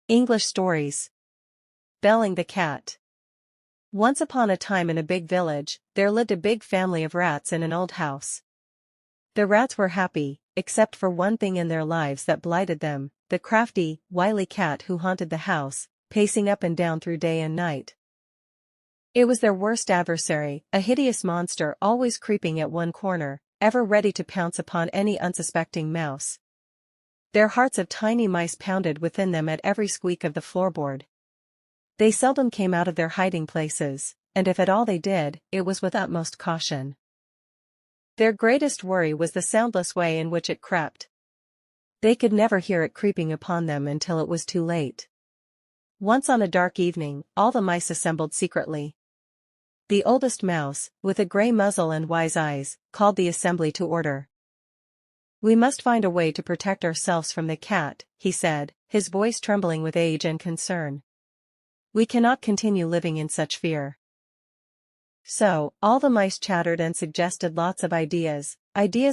English stories. Belling the cat. Once upon a time in a big village, there lived a big family of rats in an old house. The rats were happy, except for one thing in their lives that blighted them, the crafty, wily cat who haunted the house, pacing up and down through day and night. It was their worst adversary, a hideous monster always creeping at one corner, ever ready to pounce upon any unsuspecting mouse. Their hearts of tiny mice pounded within them at every squeak of the floorboard. They seldom came out of their hiding places, and if at all they did, it was with utmost caution. Their greatest worry was the soundless way in which it crept. They could never hear it creeping upon them until it was too late. Once on a dark evening, all the mice assembled secretly. The oldest mouse, with a gray muzzle and wise eyes, called the assembly to order. "We must find a way to protect ourselves from the cat," he said, his voice trembling with age and concern. "We cannot continue living in such fear." So, all the mice chattered and suggested lots of ideas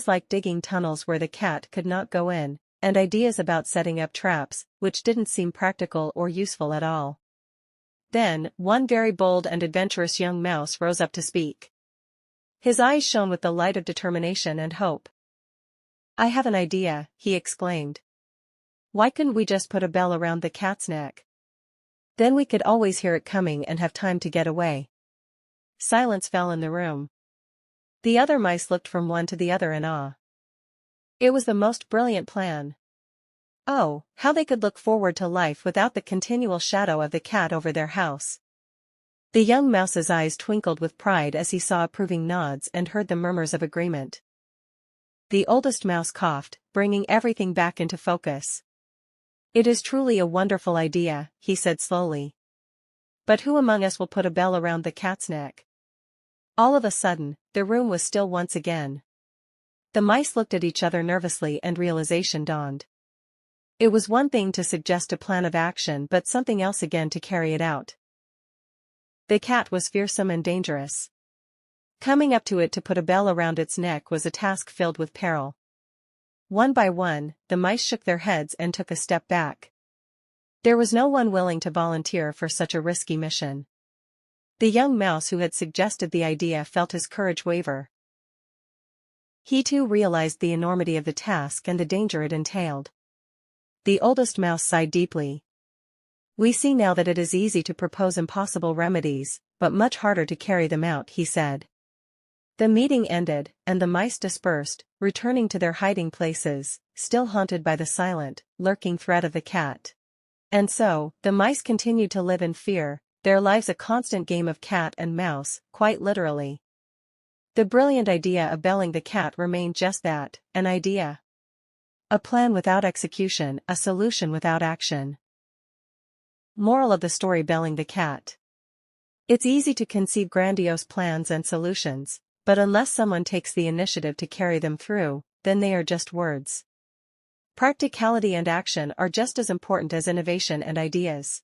like digging tunnels where the cat could not go in, and ideas about setting up traps, which didn't seem practical or useful at all. Then, one very bold and adventurous young mouse rose up to speak. His eyes shone with the light of determination and hope. "I have an idea," he exclaimed. "Why couldn't we just put a bell around the cat's neck? Then we could always hear it coming and have time to get away." Silence fell in the room. The other mice looked from one to the other in awe. It was the most brilliant plan. Oh, how they could look forward to life without the continual shadow of the cat over their house. The young mouse's eyes twinkled with pride as he saw approving nods and heard the murmurs of agreement. The oldest mouse coughed, bringing everything back into focus. "It is truly a wonderful idea," he said slowly. "But who among us will put a bell around the cat's neck?" All of a sudden, the room was still once again. The mice looked at each other nervously and realization dawned. It was one thing to suggest a plan of action but something else again to carry it out. The cat was fearsome and dangerous. Coming up to it to put a bell around its neck was a task filled with peril. One by one, the mice shook their heads and took a step back. There was no one willing to volunteer for such a risky mission. The young mouse who had suggested the idea felt his courage waver. He too realized the enormity of the task and the danger it entailed. The oldest mouse sighed deeply. "We see now that it is easy to propose impossible remedies, but much harder to carry them out," he said. The meeting ended, and the mice dispersed, returning to their hiding places, still haunted by the silent, lurking threat of the cat. And so, the mice continued to live in fear, their lives a constant game of cat and mouse, quite literally. The brilliant idea of belling the cat remained just that, an idea. A plan without execution, a solution without action. Moral of the story: belling the cat. It's easy to conceive grandiose plans and solutions, but unless someone takes the initiative to carry them through, then they are just words. Practicality and action are just as important as innovation and ideas.